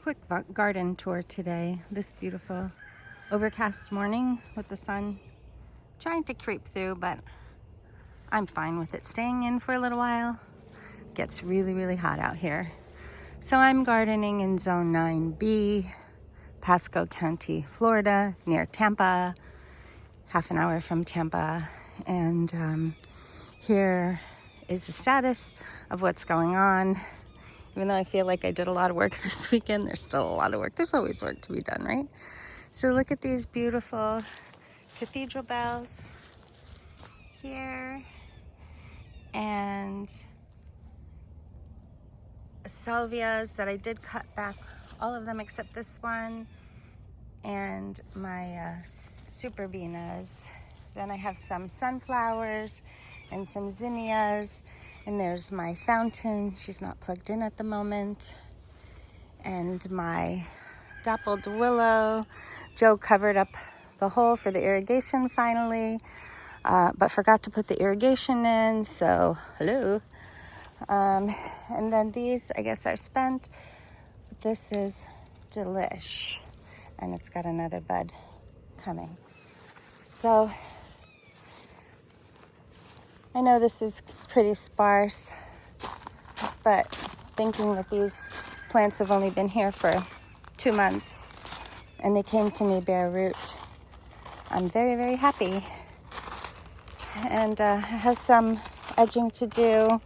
quick garden tour today. This beautiful overcast morning with the sun trying to creep through, but I'm fine with it staying in for a little while. It gets really hot out here. So I'm gardening in Zone 9B, Pasco County, Florida, near Tampa, half an hour from Tampa. And here is the status of what's going on. Even though I feel like I did a lot of work this weekend, there's still a lot of work. There's always work to be done, right? So look at these beautiful cathedral bells here, and salvias that I did cut back, all of them except this one, and my superbenas. Then I have some sunflowers and some zinnias, and there's my fountain. She's not plugged in at the moment. And my dappled willow. Joe covered up the hole for the irrigation finally, but forgot to put the irrigation in, so hello. And then these, I guess, are spent. This is delish, and it's got another bud coming. So I know this is pretty sparse, but thinking that these plants have only been here for 2 months and they came to me bare root, I'm very happy. And I have some edging to do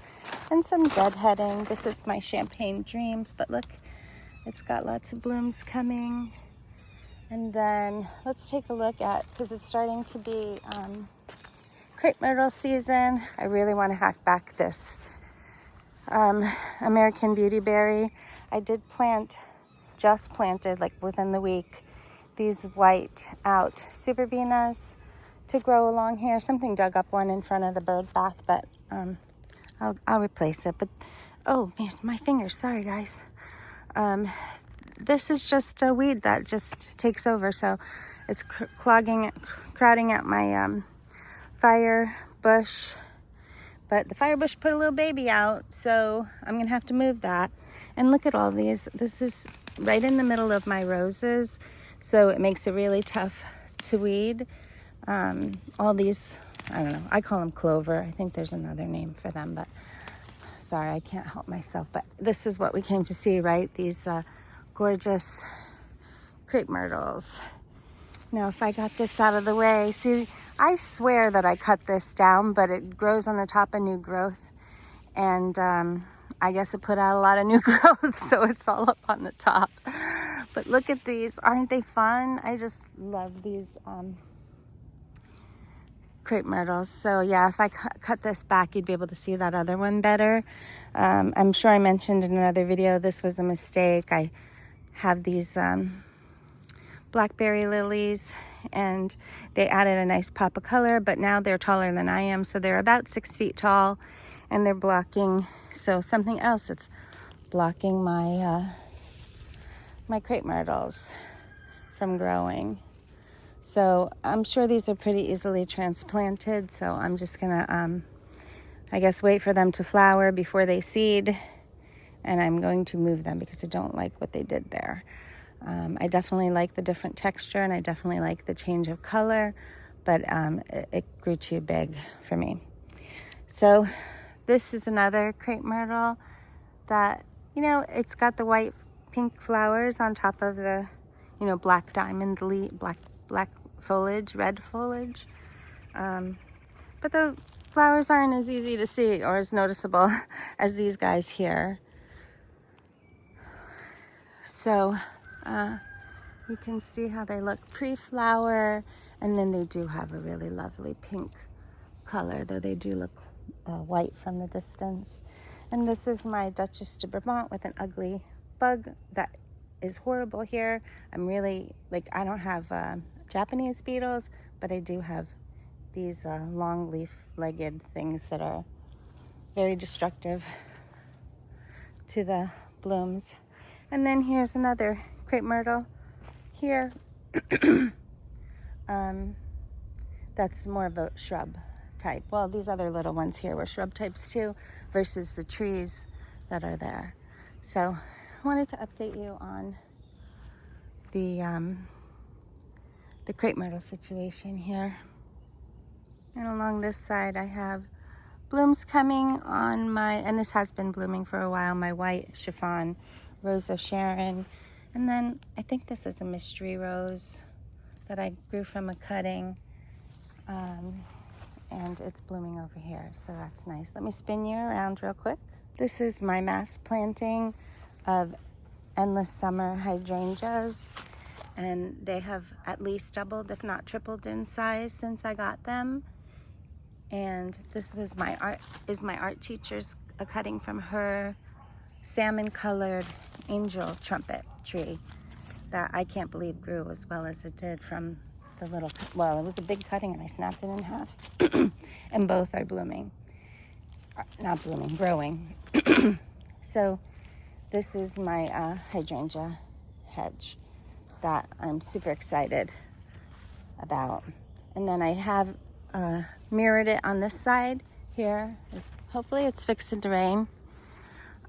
and some deadheading. This is my Champagne Dreams, but look, it's got lots of blooms coming. And then let's take a look at, because it's starting to be crepe myrtle season. I really want to hack back this American Beautyberry. I did just planted like within the week, these white out superbenas to grow along here. Something dug up one in front of the bird bath, but I'll replace it. But oh, my fingers, sorry guys. This is just a weed that just takes over, so it's crowding out my fire bush. But the fire bush put a little baby out, so I'm gonna have to move that. And look at all these. This is right in the middle of my roses, so it makes it really tough to weed. All these, I don't know, I call them clover. I think there's another name for them, but sorry, I can't help myself. But this is what we came to see, right? These gorgeous crepe myrtles. Now, if I got this out of the way, see, I swear that I cut this down, but it grows on the top of new growth. And I guess it put out a lot of new growth, so it's all up on the top. But look at these. Aren't they fun? I just love these crepe myrtles. So yeah, if I cut this back, you'd be able to see that other one better. I'm sure I mentioned in another video, this was a mistake. I have these blackberry lilies, and they added a nice pop of color, but now they're taller than I am, so they're about 6 feet tall, and they're blocking, so something else that's blocking my my crepe myrtles from growing. So I'm sure these are pretty easily transplanted, so I'm just gonna I guess wait for them to flower before they seed, and I'm going to move them because I don't like what they did there. I definitely like the different texture, and I definitely like the change of color, but it grew too big for me. So this is another crepe myrtle that, you know, it's got the white pink flowers on top of the, you know, black diamond leaf, black foliage, red foliage. But the flowers aren't as easy to see or as noticeable as these guys here. So you can see how they look pre-flower, and then they do have a really lovely pink color, though they do look white from the distance. And this is my Duchess de Brabant with an ugly bug that is horrible here. I'm really, like, I don't have Japanese beetles, but I do have these long leaf-legged things that are very destructive to the blooms. And then here's another crepe myrtle here. That's more of a shrub type. Well, these other little ones here were shrub types too, versus the trees that are there. So I wanted to update you on the crepe myrtle situation here. And along this side I have blooms coming on my, and this has been blooming for a while, my white chiffon rose of Sharon. And then I think this is a mystery rose that I grew from a cutting. And it's blooming over here, so that's nice. Let me spin you around real quick. This is my mass planting of endless summer hydrangeas, and they have at least doubled, if not tripled in size since I got them. And this was my art teacher's a cutting from her salmon colored angel trumpet tree that I can't believe grew as well as it did from the little, well, it was a big cutting and I snapped it in half. And both are blooming, not blooming, growing. So this is my hydrangea hedge that I'm super excited about. And then I have mirrored it on this side here. Hopefully it's fixing to rain.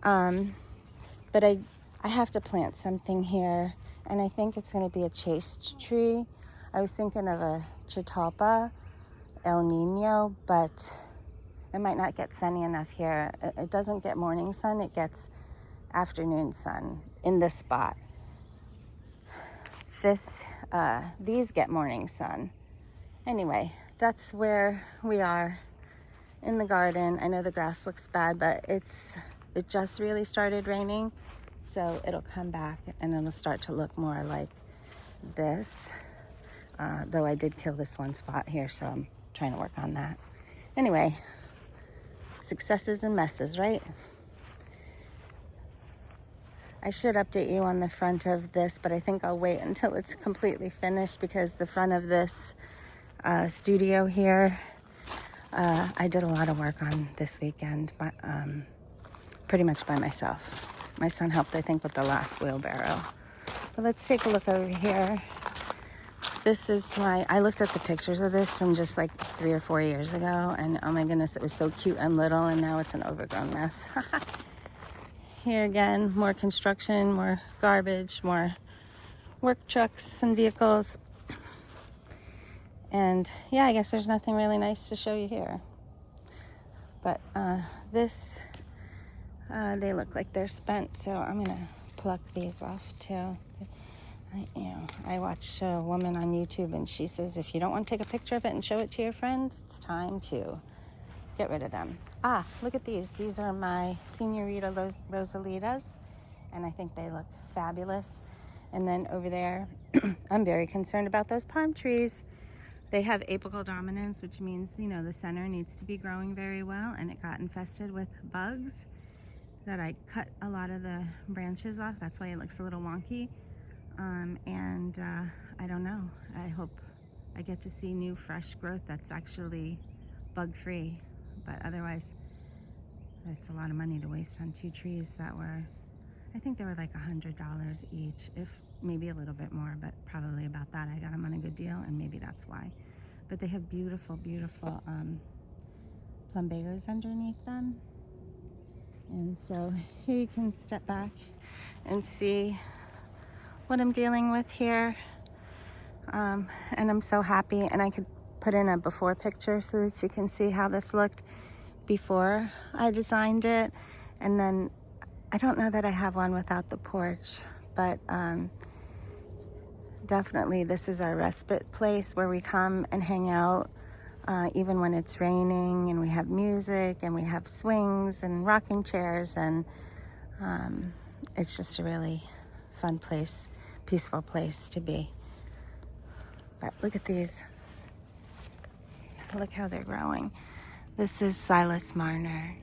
But I have to plant something here, and I think it's going to be a chaste tree. I was thinking of a Chitalpa El Nino, but it might not get sunny enough here. It doesn't get morning sun, it gets afternoon sun in this spot. These get morning sun. Anyway, that's where we are in the garden. I know the grass looks bad, but it just really started raining, so it'll come back and it'll start to look more like this. Though I did kill this one spot here, so I'm trying to work on that. Anyway, successes and messes, right? I should update you on the front of this, but I think I'll wait until it's completely finished, because the front of this studio here, I did a lot of work on this weekend, but pretty much by myself. My son helped, I think, with the last wheelbarrow. But let's take a look over here. This is I looked at the pictures of this from just like 3 or 4 years ago, and oh my goodness, it was so cute and little, and now it's an overgrown mess. Here again, more construction, more garbage, more work trucks and vehicles. And yeah, I guess there's nothing really nice to show you here. But they look like they're spent, so I'm gonna pluck these off too. I watched a woman on YouTube, and she says if you don't want to take a picture of it and show it to your friend, it's time to get rid of them. Look at these. These are my Senorita Rosalitas, and I think they look fabulous. And then over there, I'm very concerned about those palm trees. They have apical dominance, which means, the center needs to be growing very well, and it got infested with bugs that I cut a lot of the branches off. That's why it looks a little wonky. I don't know. I hope I get to see new, fresh growth that's actually bug-free. But otherwise, it's a lot of money to waste on 2 trees that were, I think they were like $100 each, if maybe a little bit more, but probably about that. I got them on a good deal, and maybe that's why. But they have beautiful, beautiful plumbagos underneath them. And so here you can step back and see what I'm dealing with here. And I'm so happy, and I could put in a before picture so that you can see how this looked before I designed it. And then I don't know that I have one without the porch, but definitely this is our respite place where we come and hang out even when it's raining, and we have music, and we have swings and rocking chairs, and it's just a really fun place, peaceful place to be. But look at these. Look how they're growing. This is Silas Marner,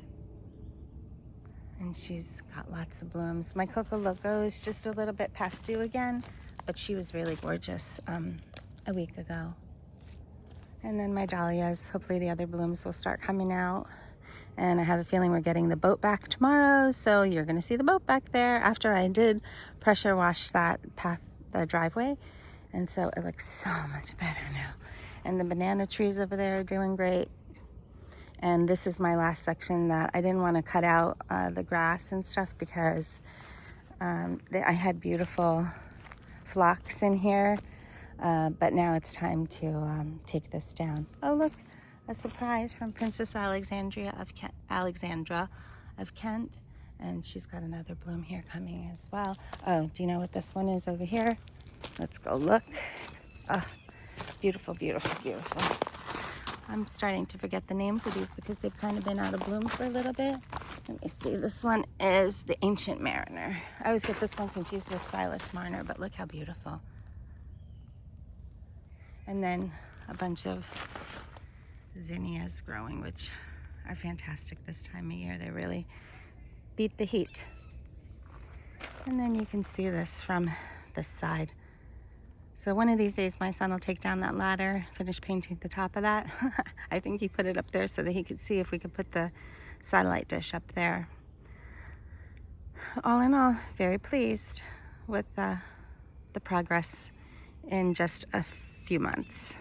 and she's got lots of blooms. My Coco Loco is just a little bit past due again, but she was really gorgeous a week ago. And then my dahlias, hopefully the other blooms will start coming out. And I have a feeling we're getting the boat back tomorrow, so you're gonna see the boat back there after I did pressure wash that the driveway. And so it looks so much better now. And the banana trees over there are doing great. And this is my last section that I didn't want to cut out the grass and stuff, because I had beautiful phlox in here. But now it's time to take this down. Oh, look, a surprise from Princess Alexandra of Kent. And she's got another bloom here coming as well. Oh, do you know what this one is over here? Let's go look. Oh, beautiful, beautiful, beautiful. I'm starting to forget the names of these because they've kind of been out of bloom for a little bit. Let me see. This one is the Ancient Mariner. I always get this one confused with Silas Marner, but look how beautiful. And then a bunch of zinnias growing, which are fantastic this time of year. They really beat the heat. And then you can see this from this side. So one of these days my son will take down that ladder, finish painting the top of that. I think he put it up there so that he could see if we could put the satellite dish up there. All in all, very pleased with the progress in just a few months.